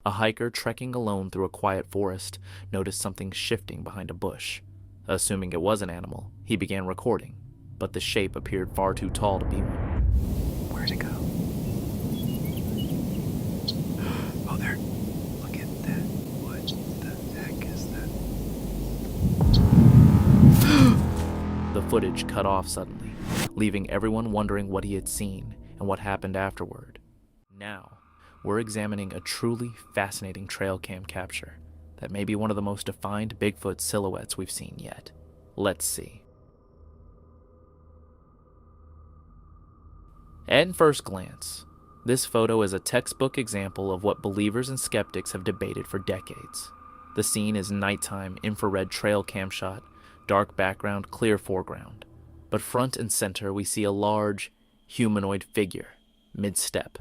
A hiker trekking alone through a quiet forest noticed something shifting behind a bush. Assuming it was an animal, he began recording, but the shape appeared far too tall to be one. Where'd it go? Oh, there. Look at that. What the heck is that? The footage cut off suddenly, leaving everyone wondering what he had seen and what happened afterward. Now, we're examining a truly fascinating trail cam capture that may be one of the most defined Bigfoot silhouettes we've seen yet. Let's see. At first glance, this photo is a textbook example of what believers and skeptics have debated for decades. The scene is nighttime infrared trail cam shot, dark background, clear foreground. But front and center we see a large, humanoid figure, mid-step,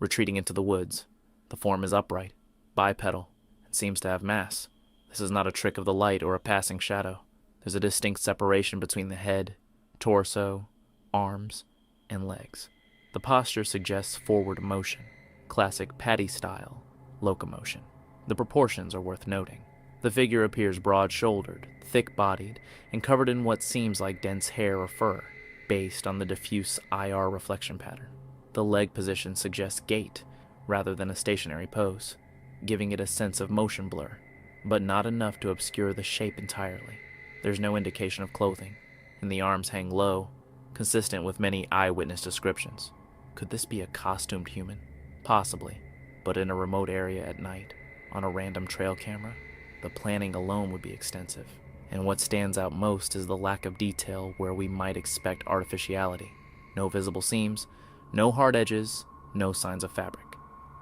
retreating into the woods. The form is upright, bipedal, and seems to have mass. This is not a trick of the light or a passing shadow. There's a distinct separation between the head, torso, arms, and legs. The posture suggests forward motion, classic Paddy-style locomotion. The proportions are worth noting. The figure appears broad-shouldered, thick-bodied, and covered in what seems like dense hair or fur, based on the diffuse IR reflection pattern. The leg position suggests gait, rather than a stationary pose, giving it a sense of motion blur, but not enough to obscure the shape entirely. There's no indication of clothing, and the arms hang low, consistent with many eyewitness descriptions. Could this be a costumed human? Possibly, but in a remote area at night, on a random trail camera, the planning alone would be extensive. And what stands out most is the lack of detail where we might expect artificiality. No visible seams, no hard edges, no signs of fabric.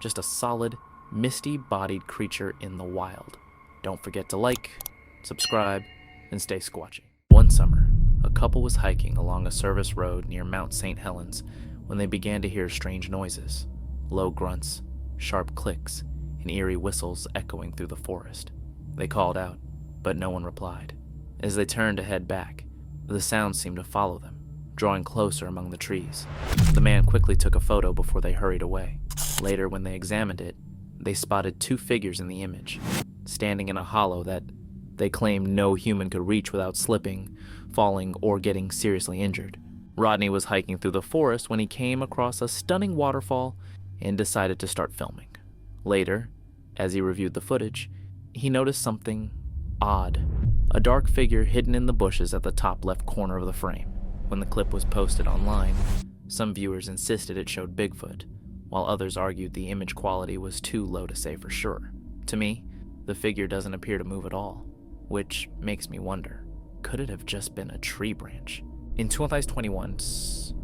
Just a solid, misty-bodied creature in the wild. Don't forget to like, subscribe, and stay squatchy. One summer, a couple was hiking along a service road near Mount St. Helens when they began to hear strange noises, low grunts, sharp clicks, and eerie whistles echoing through the forest. They called out, but no one replied. As they turned to head back, the sounds seemed to follow them, drawing closer among the trees. The man quickly took a photo before they hurried away. Later, when they examined it, they spotted two figures in the image, standing in a hollow that they claimed no human could reach without slipping, falling, or getting seriously injured. Rodney was hiking through the forest when he came across a stunning waterfall and decided to start filming. Later, as he reviewed the footage, he noticed something odd. A dark figure hidden in the bushes at the top left corner of the frame. When the clip was posted online, some viewers insisted it showed Bigfoot, while others argued the image quality was too low to say for sure. To me, the figure doesn't appear to move at all, which makes me wonder, could it have just been a tree branch? In 2021,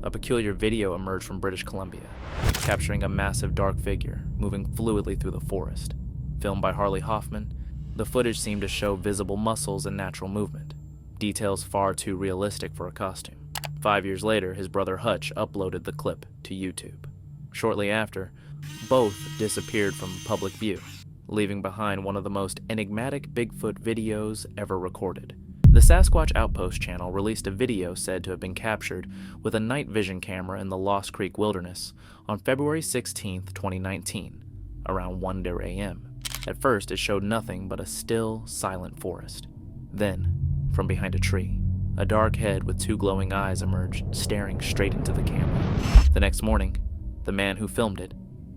a peculiar video emerged from British Columbia, capturing a massive dark figure moving fluidly through the forest. Filmed by Harley Hoffman, the footage seemed to show visible muscles and natural movement, details far too realistic for a costume. 5 years later, his brother Hutch uploaded the clip to YouTube. Shortly after, both disappeared from public view, leaving behind one of the most enigmatic Bigfoot videos ever recorded. The Sasquatch Outpost channel released a video said to have been captured with a night vision camera in the Lost Creek Wilderness on February 16, 2019, around 1 a.m. At first, it showed nothing but a still, silent forest. Then, from behind a tree, a dark head with two glowing eyes emerged, staring straight into the camera. The next morning, the man who filmed it,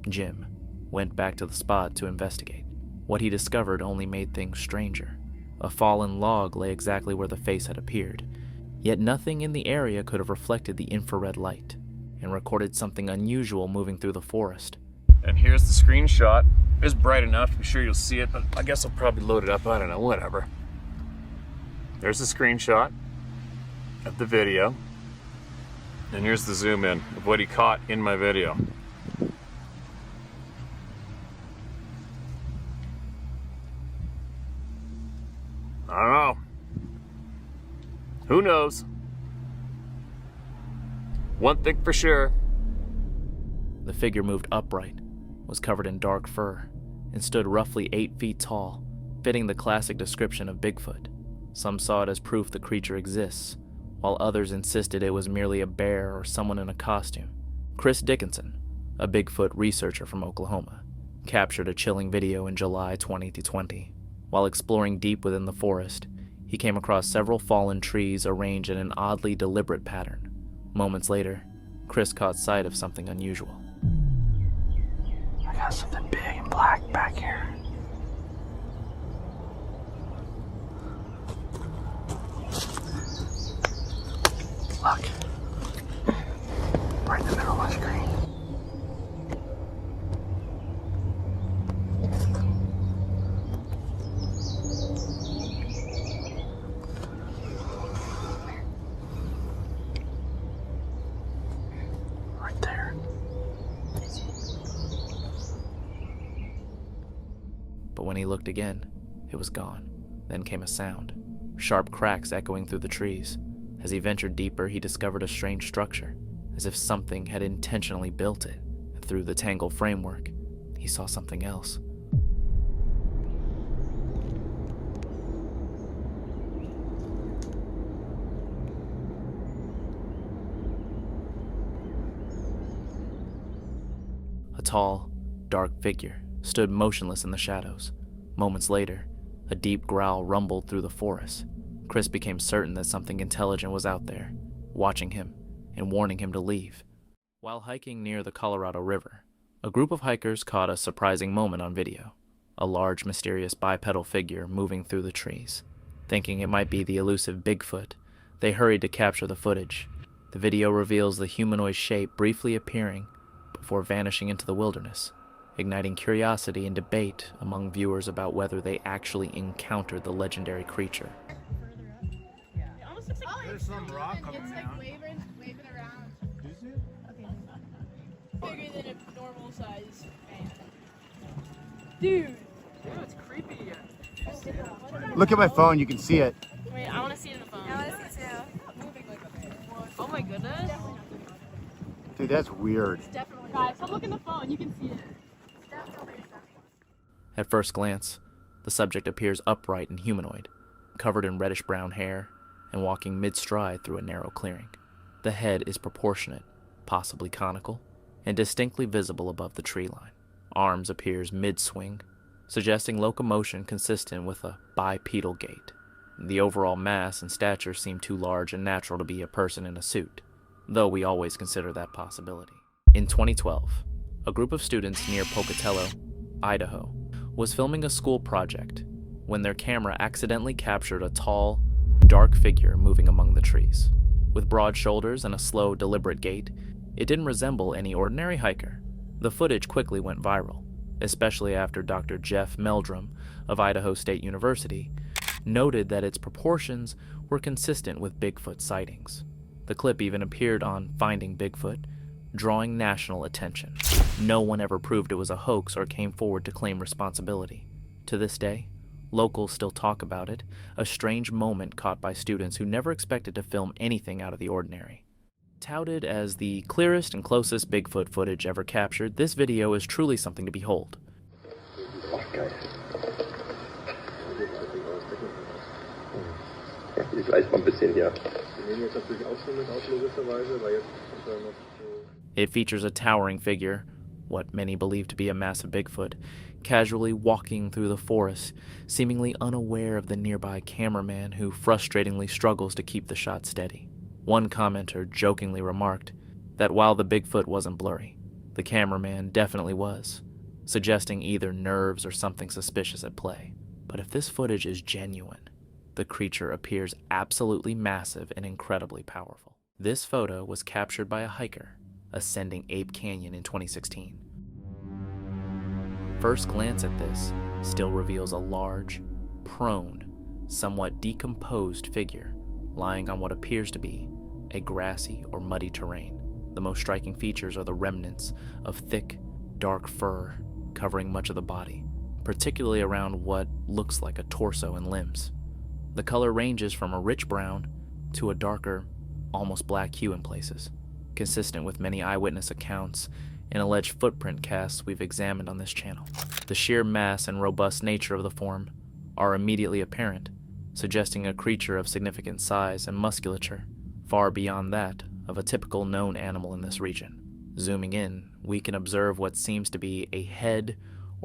Jim, went back to the spot to investigate. What he discovered only made things stranger. A fallen log lay exactly where the face had appeared, yet nothing in the area could have reflected the infrared light and recorded something unusual moving through the forest. And here's the screenshot. It's bright enough, I'm sure you'll see it, but I guess I'll probably load it up, I don't know, whatever. There's the screenshot of the video, and here's the zoom in of what he caught in my video. I don't know. Who knows? One thing for sure. The figure moved upright, was covered in dark fur, and stood roughly 8 feet tall, fitting the classic description of Bigfoot. Some saw it as proof the creature exists, while others insisted it was merely a bear or someone in a costume. Chris Dickinson, a Bigfoot researcher from Oklahoma, captured a chilling video in July 2020. While exploring deep within the forest, he came across several fallen trees arranged in an oddly deliberate pattern. Moments later, Chris caught sight of something unusual. I got something big and black back here. Look. Right in the middle of my screen. Right there. But when he looked again, it was gone. Then came a sound, sharp cracks echoing through the trees. As he ventured deeper, he discovered a strange structure, as if something had intentionally built it. And through the tangled framework, he saw something else. A tall, dark figure stood motionless in the shadows. Moments later, a deep growl rumbled through the forest. Chris became certain that something intelligent was out there, watching him and warning him to leave. While hiking near the Colorado River, a group of hikers caught a surprising moment on video. A large, mysterious bipedal figure moving through the trees. Thinking it might be the elusive Bigfoot, they hurried to capture the footage. The video reveals the humanoid shape briefly appearing before vanishing into the wilderness, igniting curiosity and debate among viewers about whether they actually encountered the legendary creature. There's some rock coming It's down. like waving around. Is it? Okay. Bigger than a normal size man. Dude. Oh, it's creepy. Look at my phone, you can see it. Wait, I want to see it in the phone. I want to see too. Oh my goodness. Dude, that's weird. Definitely. Guys, come look in the phone. You can see it. At first glance, the subject appears upright and humanoid, covered in reddish-brown hair and walking mid-stride through a narrow clearing. The head is proportionate, possibly conical, and distinctly visible above the tree line. Arms appears mid-swing, suggesting locomotion consistent with a bipedal gait. The overall mass and stature seem too large and natural to be a person in a suit, though we always consider that possibility. In 2012, a group of students near Pocatello, Idaho, was filming a school project when their camera accidentally captured a tall, dark figure moving among the trees. With broad shoulders and a slow, deliberate gait, it didn't resemble any ordinary hiker. The footage quickly went viral, especially after Dr. Jeff Meldrum of Idaho State University noted that its proportions were consistent with Bigfoot sightings. The clip even appeared on Finding Bigfoot, drawing national attention. No one ever proved it was a hoax or came forward to claim responsibility. To this day, locals still talk about it, a strange moment caught by students who never expected to film anything out of the ordinary. Touted as the clearest and closest Bigfoot footage ever captured, this video is truly something to behold. Ich weiß mal ein bisschen hier. It features a towering figure, what many believe to be a massive Bigfoot, casually walking through the forest, seemingly unaware of the nearby cameraman who frustratingly struggles to keep the shot steady. One commenter jokingly remarked that while the Bigfoot wasn't blurry, the cameraman definitely was, suggesting either nerves or something suspicious at play. But if this footage is genuine, the creature appears absolutely massive and incredibly powerful. This photo was captured by a hiker ascending Ape Canyon in 2016. First glance at this still reveals a large, prone, somewhat decomposed figure lying on what appears to be a grassy or muddy terrain. The most striking features are the remnants of thick, dark fur covering much of the body, particularly around what looks like a torso and limbs. The color ranges from a rich brown to a darker, almost black hue in places, consistent with many eyewitness accounts and alleged footprint casts we've examined on this channel. The sheer mass and robust nature of the form are immediately apparent, suggesting a creature of significant size and musculature, far beyond that of a typical known animal in this region. Zooming in, we can observe what seems to be a head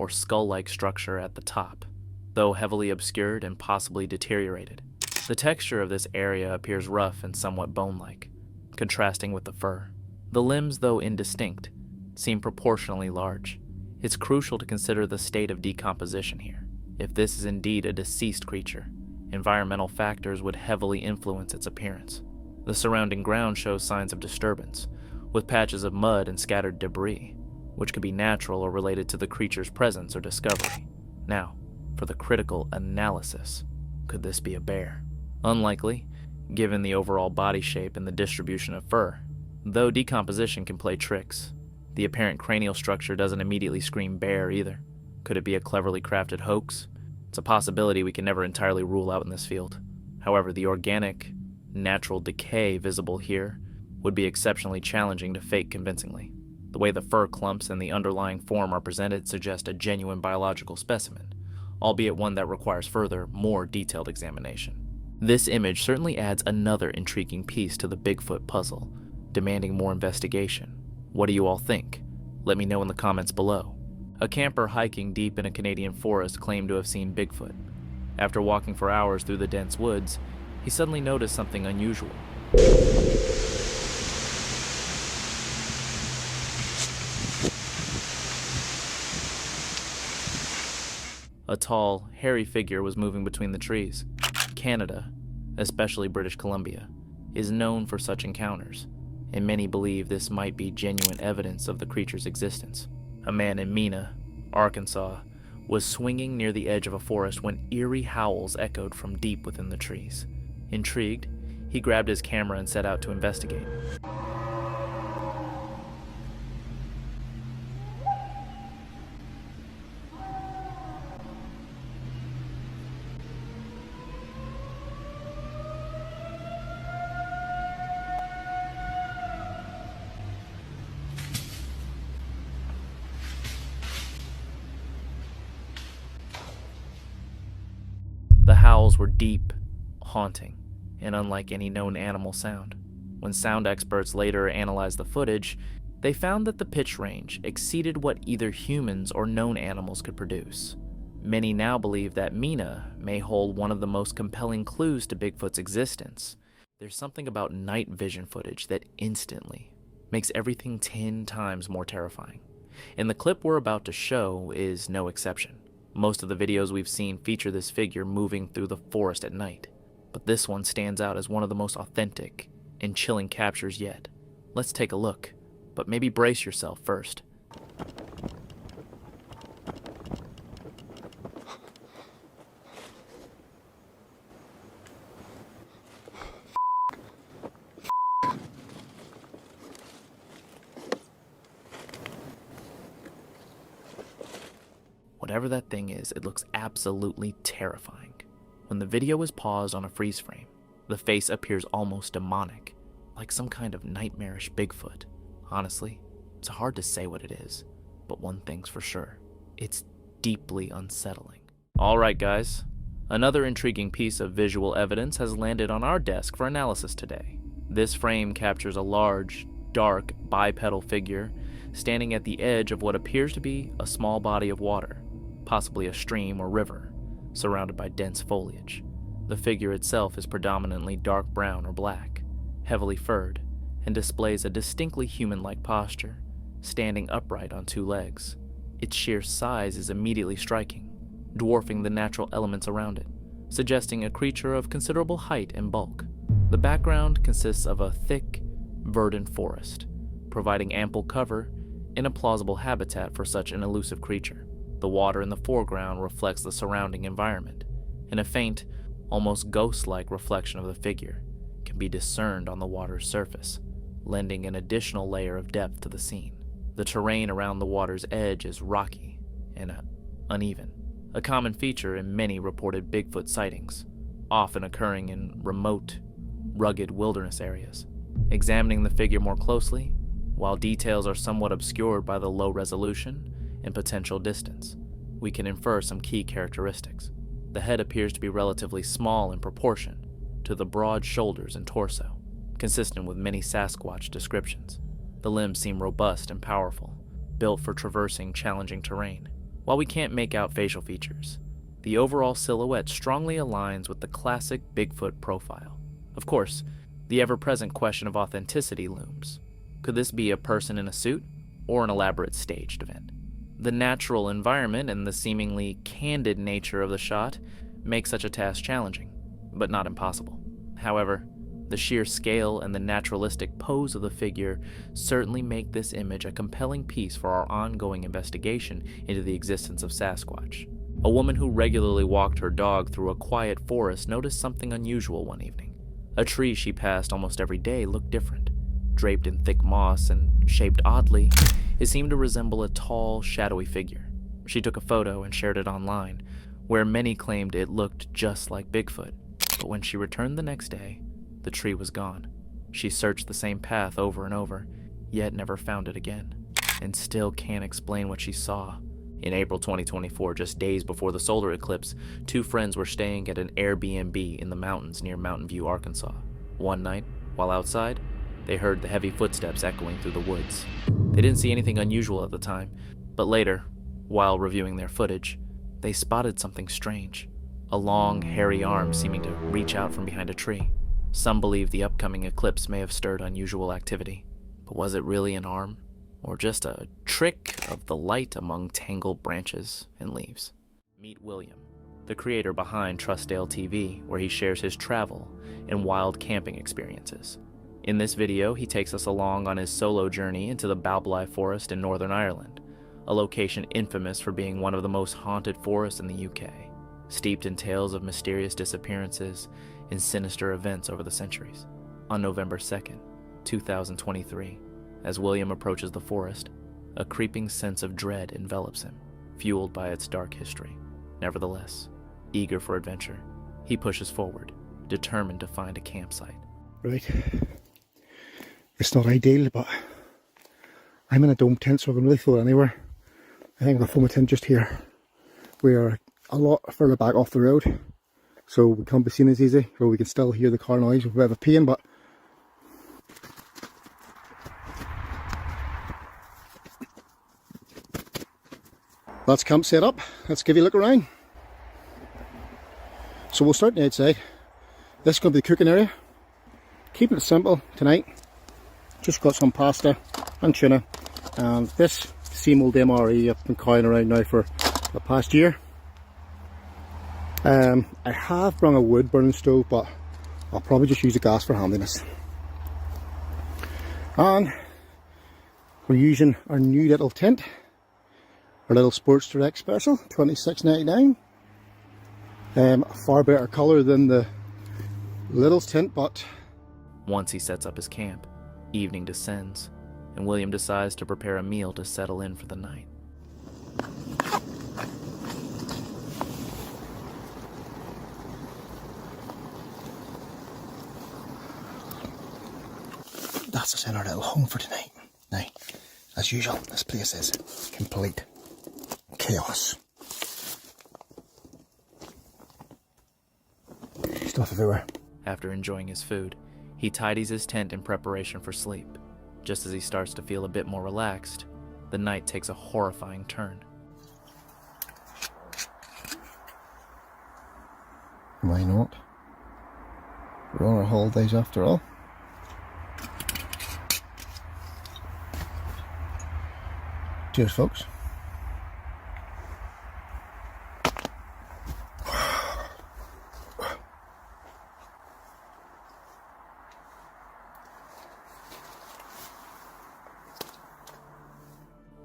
or skull-like structure at the top, though heavily obscured and possibly deteriorated. The texture of this area appears rough and somewhat bone-like, contrasting with the fur. The limbs, though indistinct, seem proportionally large. It's crucial to consider the state of decomposition here. If this is indeed a deceased creature, environmental factors would heavily influence its appearance. The surrounding ground shows signs of disturbance, with patches of mud and scattered debris, which could be natural or related to the creature's presence or discovery. Now, for the critical analysis, could this be a bear? Unlikely, given the overall body shape and the distribution of fur. Though decomposition can play tricks, the apparent cranial structure doesn't immediately scream bear either. Could it be a cleverly crafted hoax? It's a possibility we can never entirely rule out in this field. However, the organic, natural decay visible here would be exceptionally challenging to fake convincingly. The way the fur clumps and the underlying form are presented suggest a genuine biological specimen, albeit one that requires further, more detailed examination. This image certainly adds another intriguing piece to the Bigfoot puzzle, demanding more investigation. What do you all think? Let me know in the comments below. A camper hiking deep in a Canadian forest claimed to have seen Bigfoot. After walking for hours through the dense woods, he suddenly noticed something unusual. A tall, hairy figure was moving between the trees. Canada, especially British Columbia, is known for such encounters, and many believe this might be genuine evidence of the creature's existence. A man in Mena, Arkansas, was swinging near the edge of a forest when eerie howls echoed from deep within the trees. Intrigued, he grabbed his camera and set out to investigate. The howls were deep, haunting, and unlike any known animal sound. When sound experts later analyzed the footage, they found that the pitch range exceeded what either humans or known animals could produce. Many now believe that Mena may hold one of the most compelling clues to Bigfoot's existence. There's something about night vision footage that instantly makes everything 10 times more terrifying. And the clip we're about to show is no exception. Most of the videos we've seen feature this figure moving through the forest at night, but this one stands out as one of the most authentic and chilling captures yet. Let's take a look, but maybe brace yourself first. Whatever that thing is, it looks absolutely terrifying. When the video is paused on a freeze frame, the face appears almost demonic, like some kind of nightmarish Bigfoot. Honestly, it's hard to say what it is, but one thing's for sure, it's deeply unsettling. Alright guys, another intriguing piece of visual evidence has landed on our desk for analysis today. This frame captures a large, dark, bipedal figure standing at the edge of what appears to be a small body of water, possibly a stream or river, surrounded by dense foliage. The figure itself is predominantly dark brown or black, heavily furred, and displays a distinctly human-like posture, standing upright on 2 legs. Its sheer size is immediately striking, dwarfing the natural elements around it, suggesting a creature of considerable height and bulk. The background consists of a thick, verdant forest, providing ample cover and a plausible habitat for such an elusive creature. The water in the foreground reflects the surrounding environment, and a faint, almost ghost-like reflection of the figure can be discerned on the water's surface, lending an additional layer of depth to the scene. The terrain around the water's edge is rocky and uneven, a common feature in many reported Bigfoot sightings, often occurring in remote, rugged wilderness areas. Examining the figure more closely, while details are somewhat obscured by the low resolution and potential distance, we can infer some key characteristics. The head appears to be relatively small in proportion to the broad shoulders and torso, consistent with many Sasquatch descriptions. The limbs seem robust and powerful, built for traversing challenging terrain. While we can't make out facial features, the overall silhouette strongly aligns with the classic Bigfoot profile. Of course, the ever-present question of authenticity looms. Could this be a person in a suit or an elaborate staged event? The natural environment and the seemingly candid nature of the shot make such a task challenging, but not impossible. However, the sheer scale and the naturalistic pose of the figure certainly make this image a compelling piece for our ongoing investigation into the existence of Sasquatch. A woman who regularly walked her dog through a quiet forest noticed something unusual one evening. A tree she passed almost every day looked different. Draped in thick moss and shaped oddly, it seemed to resemble a tall, shadowy figure. She took a photo and shared it online, where many claimed it looked just like Bigfoot. But when she returned the next day, the tree was gone. She searched the same path over and over, yet never found it again, and still can't explain what she saw. In April 2024, just days before the solar eclipse, two friends were staying at an Airbnb in the mountains near Mountain View, Arkansas. One night, while outside, they heard the heavy footsteps echoing through the woods. They didn't see anything unusual at the time, but later, while reviewing their footage, they spotted something strange. A long, hairy arm seeming to reach out from behind a tree. Some believe the upcoming eclipse may have stirred unusual activity, but was it really an arm? Or just a trick of the light among tangled branches and leaves? Meet William, the creator behind Trustdale TV, where he shares his travel and wild camping experiences. In this video, he takes us along on his solo journey into the Balbly Forest in Northern Ireland, a location infamous for being one of the most haunted forests in the UK, steeped in tales of mysterious disappearances and sinister events over the centuries. On November 2nd, 2023, as William approaches the forest, a creeping sense of dread envelops him, fueled by its dark history. Nevertheless, eager for adventure, he pushes forward, determined to find a campsite. Right. It's not ideal, but I'm in a dome tent, so I can really throw it anywhere. I think I'll throw my tent just here. We are a lot further back off the road, so we can't be seen as easy, but we can still hear the car noise with a bit of a pain, but that's camp set up. Let's give you a look around. So we'll start on the outside. This is going to be the cooking area. Keeping it simple tonight. Just got some pasta and tuna. And this same old MRE I've been carrying around now for the past year. I have brought a wood burning stove, but I'll probably just use the gas for handiness. And we're using our new little tent. Our little Sports Direct Special, $26.99. A far better colour than the little tent, but Once he sets up his camp, evening descends, and William decides to prepare a meal to settle in for the night. that's us in our little home for tonight. Now, as usual, this place is complete chaos. Stuff everywhere. After enjoying his food, he tidies his tent in preparation for sleep. Just as he starts to feel a bit more relaxed, the night takes a horrifying turn. Why not? We're on our holidays after all. Cheers, folks.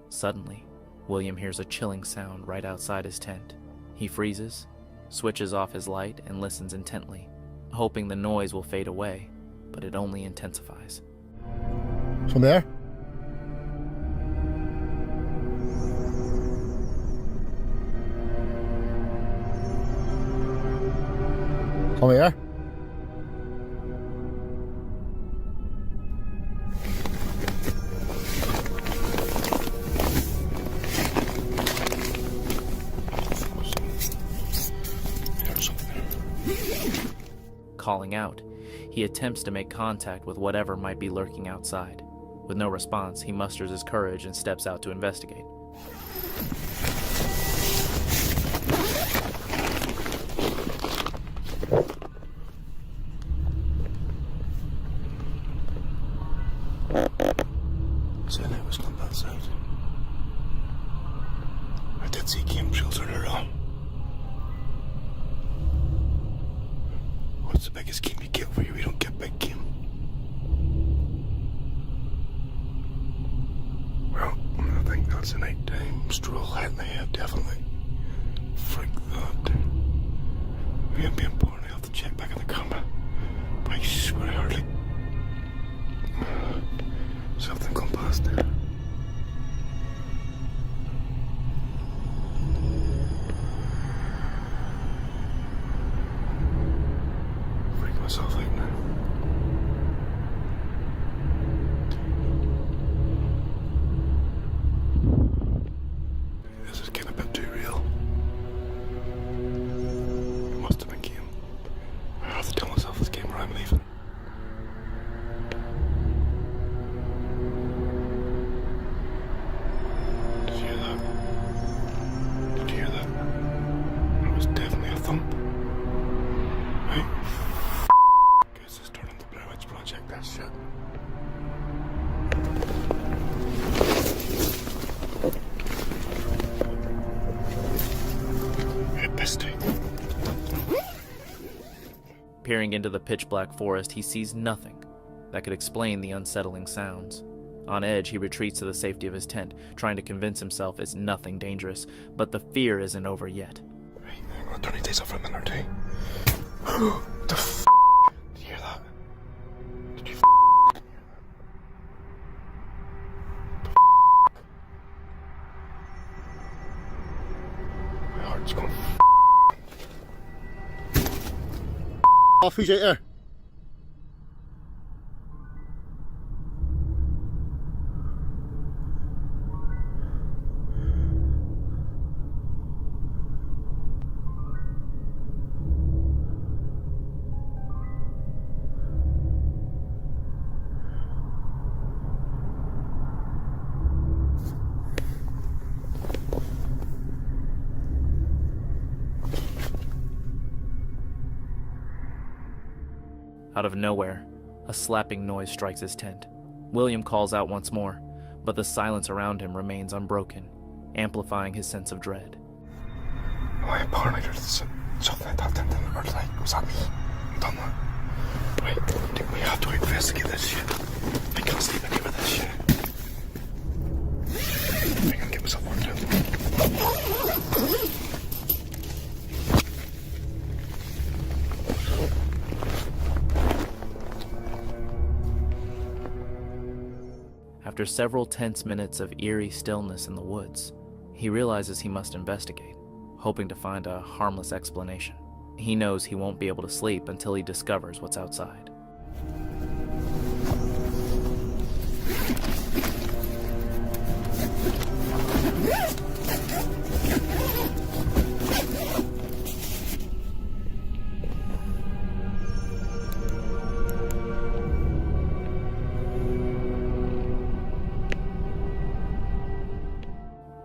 Suddenly, William hears a chilling sound right outside his tent. He freezes, switches off his light, and listens intently, hoping the noise will fade away, but it only intensifies. From there? Come here. Calling out, he attempts to make contact with whatever might be lurking outside. With no response, he musters his courage and steps out to investigate. Saying it was not that side. I did see game trails earlier on. What's the biggest game you get for you? We don't get big game. Well, I think that's a nighttime stroll head in the head, definitely. Freak that. We ain't being born, I'll have to check back in the camera. But I swear I heard like something come past there. Freak myself out now. This is getting a bit too real. It must have been game. I have to tell myself it's game or I'm leaving. Did you hear that? Did you hear that? It was definitely a thump. Right? Guess it's turning the Blair Witch Project, that shit. It pissed it. Peering into the pitch-black forest, he sees nothing that could explain the unsettling sounds. On edge, he retreats to the safety of his tent, trying to convince himself it's nothing dangerous, but the fear isn't over yet. Right, I'm gonna turn these days off for a minute or two. What the f***? Did you hear that? Did you f***? My heart's going f***. Off, who's out there? Out of nowhere, a slapping noise strikes his tent. William calls out once more, but the silence around him remains unbroken, amplifying his sense of dread. Oh, I'm paranoid or something like that. Or like, was that me? I'm done that. Right, dude, we have to investigate this shit. I can't sleep in here with this shit. I can get myself worked out. After several tense minutes of eerie stillness in the woods, he realizes he must investigate, hoping to find a harmless explanation. He knows he won't be able to sleep until he discovers what's outside.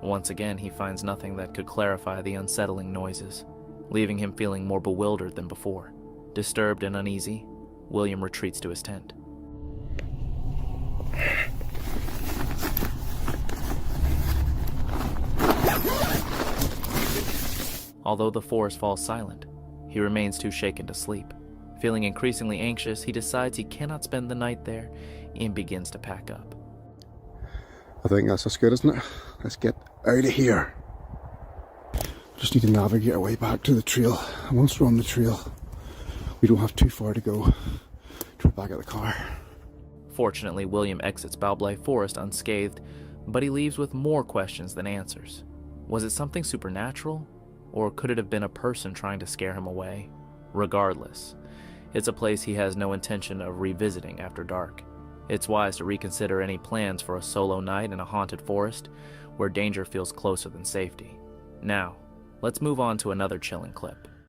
Once again, he finds nothing that could clarify the unsettling noises, leaving him feeling more bewildered than before. Disturbed and uneasy, William retreats to his tent. Although the forest falls silent, he remains too shaken to sleep. Feeling increasingly anxious, he decides he cannot spend the night there and begins to pack up. I think that's as good, isn't it? Let's get out of here. Just need to navigate our way back to the trail. And once we're on the trail, we don't have too far to go to be back at the car. Fortunately, William exits Balblay Forest unscathed, but he leaves with more questions than answers. Was it something supernatural? Or could it have been a person trying to scare him away? Regardless, it's a place he has no intention of revisiting after dark. It's wise to reconsider any plans for a solo night in a haunted forest where danger feels closer than safety. Now, let's move on to another chilling clip.